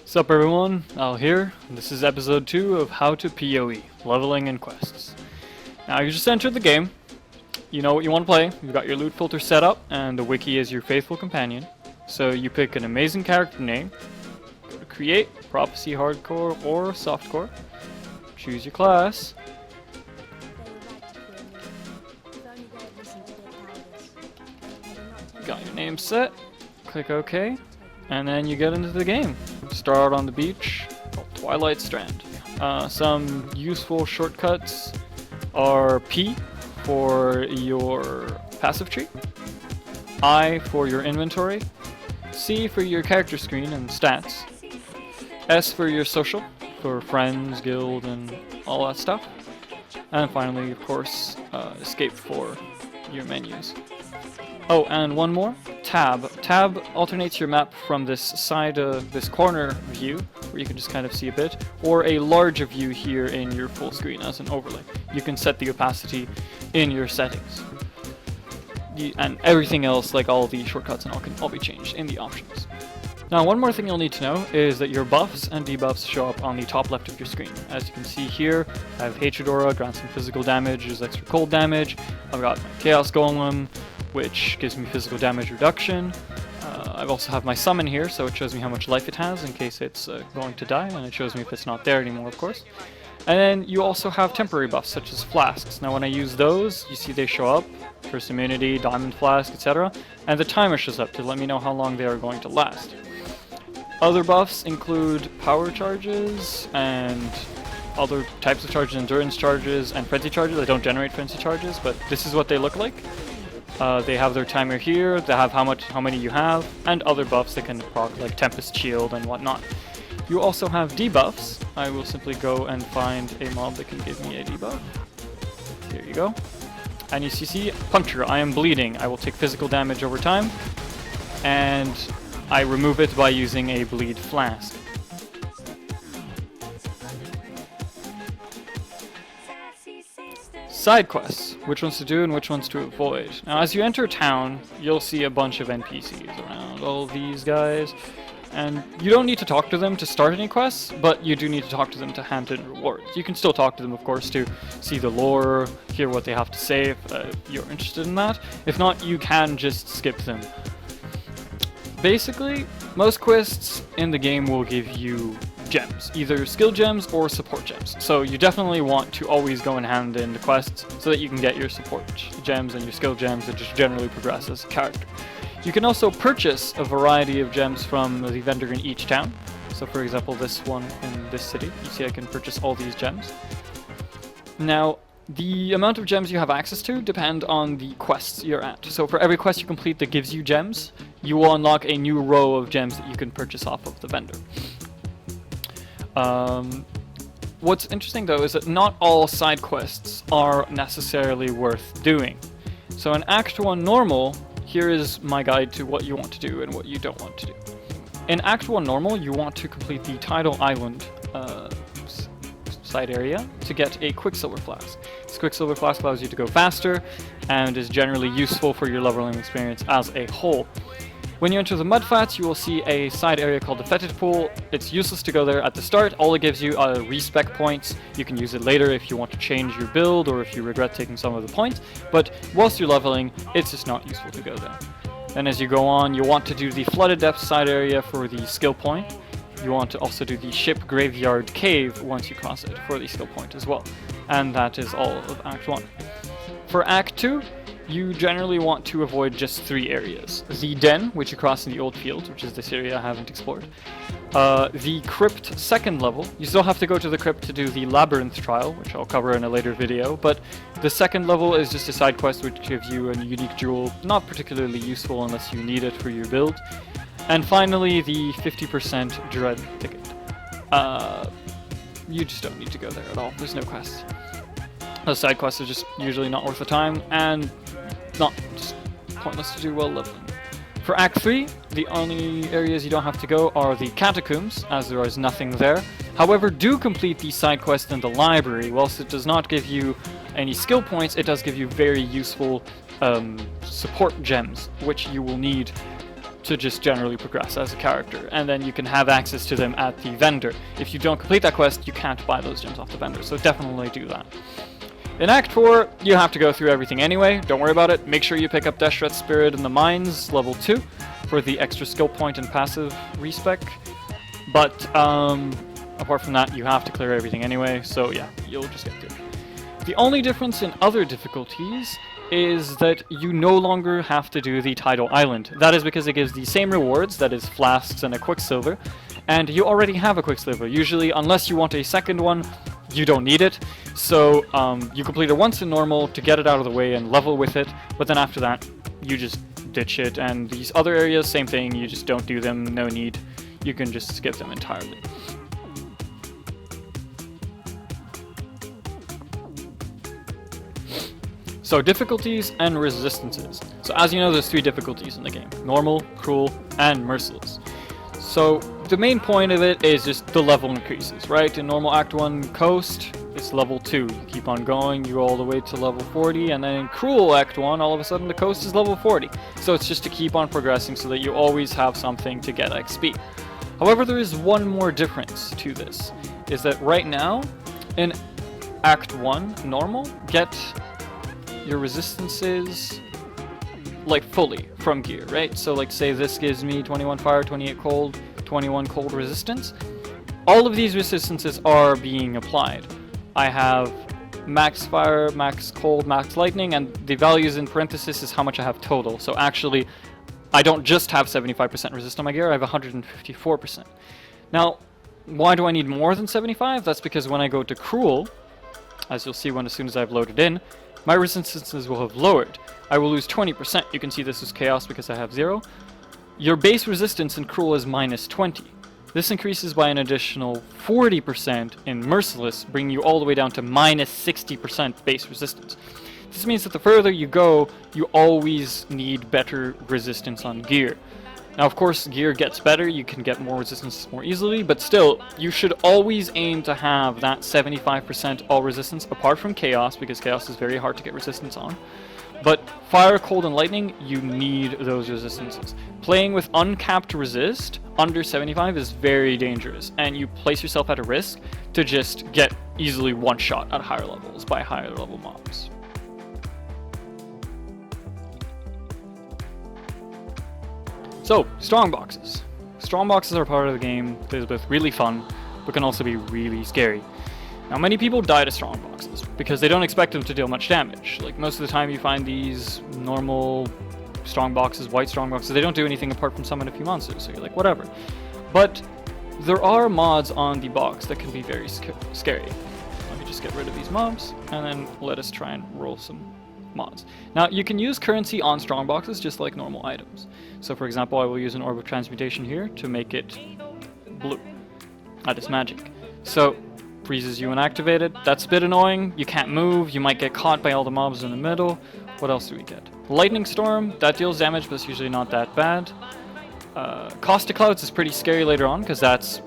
Sup everyone, Al here. This is episode 2 of How to PoE, Leveling and Quests. Now you just entered the game, you know what you want to play, you've got your loot filter set up, and the wiki is your faithful companion. So you pick an amazing character name, go to create, prophecy hardcore or softcore, choose your class, got your name set, click OK, and then you get into the game. Start on the beach, Twilight Strand. Some useful shortcuts are P for your passive tree, I for your inventory, C for your character screen and stats, S for your social, for friends, guild, and all that stuff, and finally, of course, escape for your menus. Oh, and one more, tab. Tab alternates your map from this side, this corner view, where you can just kind of see a bit, or a larger view here in your full screen as an overlay. You can set the opacity in your settings. And everything else, like all the shortcuts and all, can all be changed in the options. Now, one more thing you'll need to know is that your buffs and debuffs show up on the top left of your screen. As you can see here, I have Hatred Aura, grants some physical damage, there's extra cold damage. I've got my Chaos Golem, which gives me physical damage reduction. I also have my summon here, so it shows me how much life it has in case it's going to die, and it shows me if it's not there anymore, of course. And then you also have temporary buffs, such as flasks. Now when I use those, you see they show up, Curse Immunity, Diamond Flask, etc. And the timer shows up to let me know how long they are going to last. Other buffs include power charges, and other types of charges, endurance charges, and frenzy charges. I don't generate frenzy charges, but this is what they look like. They have their timer here, they have how many you have, and other buffs that can proc, like Tempest Shield and whatnot. You also have debuffs. I will simply go and find a mob that can give me a debuff. Here you go. And you see, Puncture, I am bleeding. I will take physical damage over time, and I remove it by using a bleed flask. Side quests, which ones to do and which ones to avoid. Now as you enter town, you'll see a bunch of NPCs around, all these guys, and you don't need to talk to them to start any quests, but you do need to talk to them to hand in rewards. You can still talk to them, of course, to see the lore, hear what they have to say if you're interested in that. If not, you can just skip them. Basically, most quests in the game will give you gems, either skill gems or support gems. So you definitely want to always go in hand in the quests so that you can get your support gems and your skill gems and just generally progress as a character. You can also purchase a variety of gems from the vendor in each town. So for example, this one in this city, you see I can purchase all these gems. Now, the amount of gems you have access to depend on the quests you're at. So for every quest you complete that gives you gems, you will unlock a new row of gems that you can purchase off of the vendor. What's interesting though is that not all side quests are necessarily worth doing. So in Act 1 Normal, here is my guide to what you want to do and what you don't want to do. In Act 1 Normal, you want to complete the Tidal Island side area to get a Quicksilver Flask. This Quicksilver Flask allows you to go faster and is generally useful for your leveling experience as a whole. When you enter the Mudflats, you will see a side area called the Fetid Pool. It's useless to go there at the start. All it gives you are respec points. You can use it later if you want to change your build or if you regret taking some of the points. But whilst you're leveling, it's just not useful to go there. Then as you go on, you want to do the Flooded Depths side area for the skill point. You want to also do the Ship Graveyard Cave once you cross it for the skill point as well. And that is all of Act 1. For Act 2, you generally want to avoid just 3 areas. The Den, which you cross in the Old Field, which is this area I haven't explored. The Crypt 2nd level. You still have to go to the Crypt to do the Labyrinth trial, which I'll cover in a later video, but the 2nd level is just a side quest which gives you a unique jewel, not particularly useful unless you need it for your build. And finally, the 50% Dread ticket. You just don't need to go there at all. There's no quests. Those side quests are just usually not worth the time, and not just pointless to do while leveling. For Act 3, the only areas you don't have to go are the Catacombs, as there is nothing there. However, do complete the side quest in the library. Whilst it does not give you any skill points, it does give you very useful support gems, which you will need to just generally progress as a character, and then you can have access to them at the vendor. If you don't complete that quest, you can't buy those gems off the vendor, so definitely do that. In Act 4, you have to go through everything anyway, don't worry about it. Make sure you pick up Deshret's Spirit in the Mines, level 2, for the extra skill point and passive respec. But, apart from that, you have to clear everything anyway, so yeah, you'll just get through. The only difference in other difficulties is that you no longer have to do the Tidal Island. That is because it gives the same rewards, that is flasks and a Quicksilver, and you already have a Quicksilver. Usually, unless you want a second one, you don't need it, so you complete it once in normal to get it out of the way and level with it, but then after that, you just ditch it, and these other areas, same thing, you just don't do them, no need. You can just skip them entirely. So difficulties and resistances. So as you know, there's 3 difficulties in the game: normal, cruel, and merciless. So the main point of it is just the level increases, right? In normal Act 1 Coast, it's level 2. You keep on going, you go all the way to level 40, and then in Cruel Act 1, all of a sudden the coast is level 40. So it's just to keep on progressing so that you always have something to get XP. However, there is one more difference to this, is that right now, in Act 1 normal, get your resistances like fully from gear, right? So like say this gives me 21 fire, 28 cold, 21 cold resistance. All of these resistances are being applied. I have max fire, max cold, max lightning, and the values in parenthesis is how much I have total. So actually, I don't just have 75% resist on my gear, I have 154%. Now, why do I need more than 75? That's because when I go to Cruel, as you'll see as soon as I've loaded in, my resistances will have lowered. I will lose 20%. You can see this is chaos because I have 0. Your base resistance in Cruel is minus 20. This increases by an additional 40% in Merciless, bringing you all the way down to minus 60% base resistance. This means that the further you go, you always need better resistance on gear. Now, of course, gear gets better, you can get more resistance more easily, but still, you should always aim to have that 75% all resistance, apart from Chaos, because Chaos is very hard to get resistance on. But Fire, Cold, and Lightning, you need those resistances. Playing with uncapped resist under 75 is very dangerous, and you place yourself at a risk to just get easily one-shot at higher levels by higher level mobs. So, Strongboxes. Strongboxes are part of the game that is both really fun, but can also be really scary. Now, many people die to Strongboxes because they don't expect them to deal much damage. Like, most of the time you find these normal Strongboxes, white Strongboxes, they don't do anything apart from summon a few monsters, so you're like, whatever. But there are mods on the box that can be very scary. Let me just get rid of these mobs, and then let us try and roll some mods. Now, you can use currency on Strongboxes just like normal items. So, for example, I will use an Orb of Transmutation here to make it blue. That is magic. So, freezes you when activated. That's a bit annoying. You can't move. You might get caught by all the mobs in the middle. What else do we get? Lightning Storm. That deals damage, but it's usually not that bad. Caustic Clouds is pretty scary later on because that's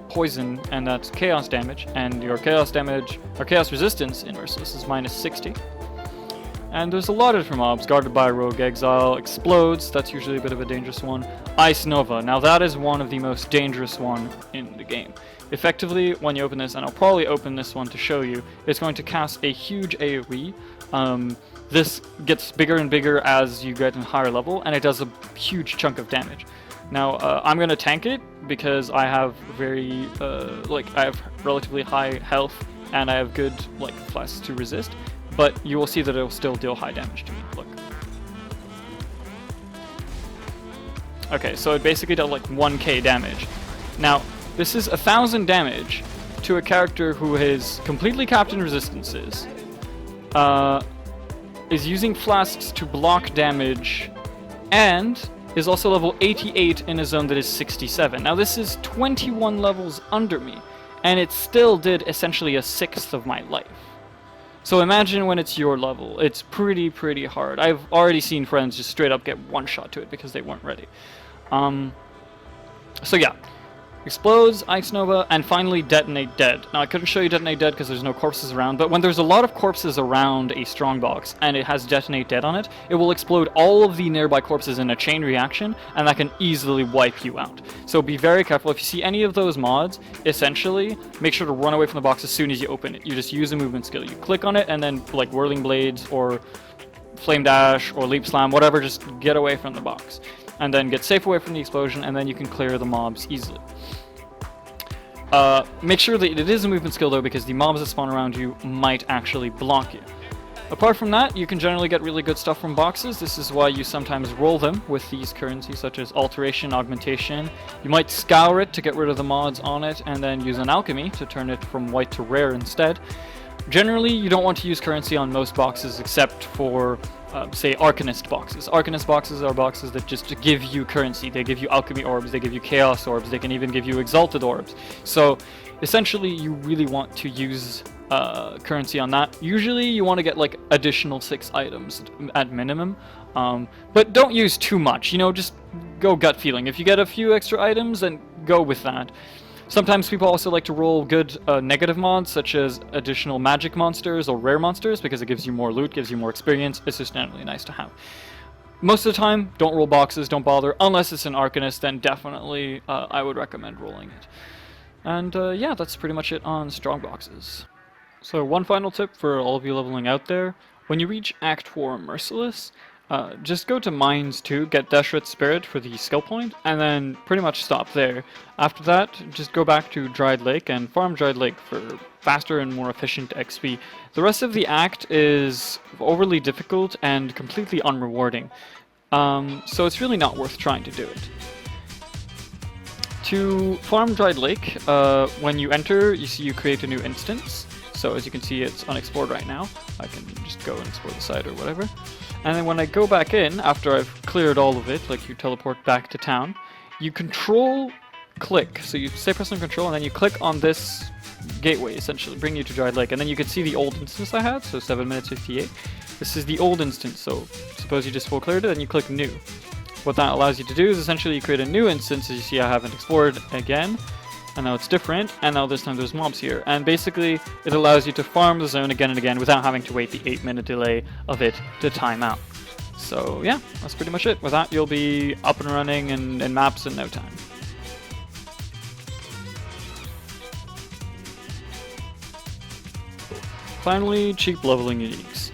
poison and that's chaos damage. And your chaos damage, or chaos resistance in Merciless is minus 60. And there's a lot of different mobs. Guarded by Rogue Exile. Explodes. That's usually a bit of a dangerous one. Ice Nova. Now that is one of the most dangerous one in the game. Effectively, when you open this, and I'll probably open this one to show you, it's going to cast a huge AoE. This gets bigger and bigger as you get in higher level, and it does a huge chunk of damage. Now, I'm going to tank it because I have I have relatively high health, and I have good, flasks to resist. But you will see that it will still deal high damage to me. Look. Okay, so it basically dealt 1k damage. Now, this is 1,000 damage to a character who is completely capped in resistances, is using flasks to block damage, and is also level 88 in a zone that is 67. Now, this is 21 levels under me, and it still did essentially a sixth of my life. So imagine when it's your level. It's pretty hard. I've already seen friends just straight up get one shot to it because they weren't ready. So yeah, Explodes, Ice Nova, and finally Detonate Dead. Now I couldn't show you Detonate Dead because there's no corpses around, but when there's a lot of corpses around a Strongbox and it has Detonate Dead on it, it will explode all of the nearby corpses in a chain reaction, and that can easily wipe you out. So be very careful. If you see any of those mods, essentially, make sure to run away from the box as soon as you open it. You just use a movement skill. You click on it, and then like Whirling Blades or Flame Dash or Leap Slam, whatever, just get away from the box. And then get safe away from the explosion, and then you can clear the mobs easily. Make sure that it is a movement skill though, because the mobs that spawn around you might actually block you. Apart from that, you can generally get really good stuff from boxes. This is why you sometimes roll them with these currencies such as Alteration, Augmentation. You might scour it to get rid of the mods on it, and then use an Alchemy to turn it from white to rare instead. Generally, you don't want to use currency on most boxes except for, say, Arcanist boxes. Arcanist boxes are boxes that just give you currency. They give you Alchemy Orbs, they give you Chaos Orbs, they can even give you Exalted Orbs. So, essentially, you really want to use currency on that. Usually, you want to get, like, additional 6 items at minimum. But don't use too much, you know, just go gut feeling. If you get a few extra items, then go with that. Sometimes people also like to roll good negative mods, such as additional magic monsters or rare monsters, because it gives you more loot, gives you more experience. It's just generally nice to have. Most of the time, don't roll boxes, don't bother. Unless it's an Arcanist, then definitely I would recommend rolling it. And yeah, that's pretty much it on Strongboxes. So one final tip for all of you leveling out there. When you reach Act 4 Merciless, just go to Mines 2, get Deshret's Spirit for the skill point, and then pretty much stop there. After that, just go back to Dried Lake and farm Dried Lake for faster and more efficient XP. The rest of the act is overly difficult and completely unrewarding, so it's really not worth trying to do it. To farm Dried Lake, when you enter, you see you create a new instance. So as you can see, it's unexplored right now. I can just go and explore the site or whatever. And then when I go back in, after I've cleared all of it, like you teleport back to town, you control click. So you stay pressing control and then you click on this gateway, essentially, bring you to Dried Lake. And then you can see the old instance I had, so 7 minutes 58. This is the old instance, so suppose you just full cleared it and you click new. What that allows you to do is essentially you create a new instance. As you see, I haven't explored again. And now it's different, and now this time there's mobs here. And basically, it allows you to farm the zone again and again without having to wait the 8-minute delay of it to time out. So yeah, that's pretty much it. With that, you'll be up and running in maps in no time. Finally, cheap leveling uniques.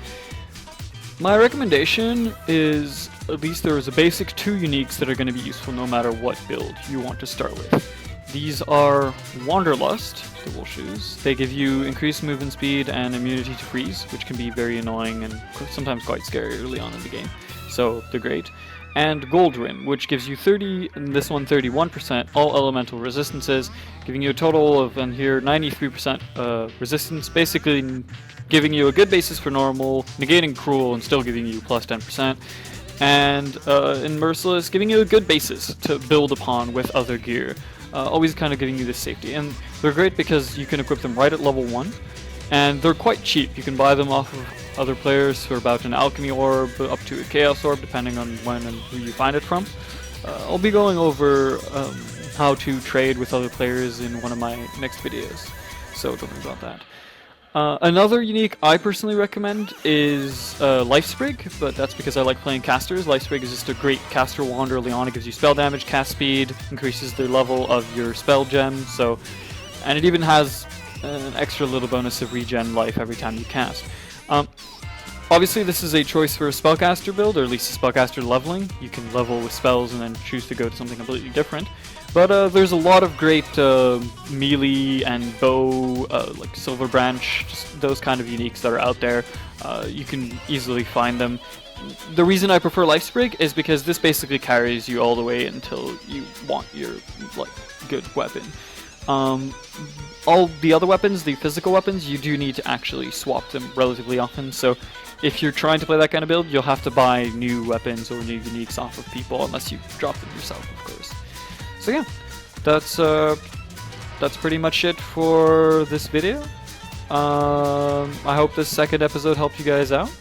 My recommendation is at least there is a basic 2 uniques that are going to be useful no matter what build you want to start with. These are Wanderlust, the wool shoes. They give you increased movement speed and immunity to freeze, which can be very annoying and sometimes quite scary early on in the game. So they're great. And Gold Rim, which gives you 30, and this one 31%, all elemental resistances, giving you a total of, and here, 93% resistance, basically giving you a good basis for normal, negating cruel, and still giving you plus 10%. And in Merciless, giving you a good basis to build upon with other gear. Always kind of giving you this safety. And they're great because you can equip them right at level 1, and they're quite cheap. You can buy them off of other players for about an Alchemy Orb up to a Chaos Orb, depending on when and who you find it from. I'll be going over how to trade with other players in one of my next videos, so don't worry about that. Another unique I personally recommend is Life Sprig, but that's because I like playing casters. Life Sprig is just a great caster wand early on. It gives you spell damage, cast speed, increases the level of your spell gem, and it even has an extra little bonus of regen life every time you cast. Obviously this is a choice for a spellcaster build, or at least a spellcaster leveling. You can level with spells and then choose to go to something completely different. But there's a lot of great melee and bow, like Silver Branch, just those kind of uniques that are out there. You can easily find them. The reason I prefer Life Sprig is because this basically carries you all the way until you want your good weapon. All the other weapons, the physical weapons, you do need to actually swap them relatively often. So if you're trying to play that kind of build, you'll have to buy new weapons or new uniques off of people, unless you drop them yourself, of course. So yeah, that's pretty much it for this video. I hope this second episode helped you guys out,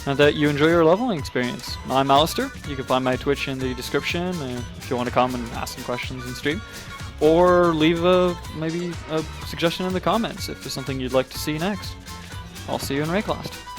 and that you enjoy your leveling experience. I'm Alastiir. You can find my Twitch in the description if you want to come and ask some questions in stream. or leave maybe a suggestion in the comments if there's something you'd like to see next. I'll see you in Wraeclast.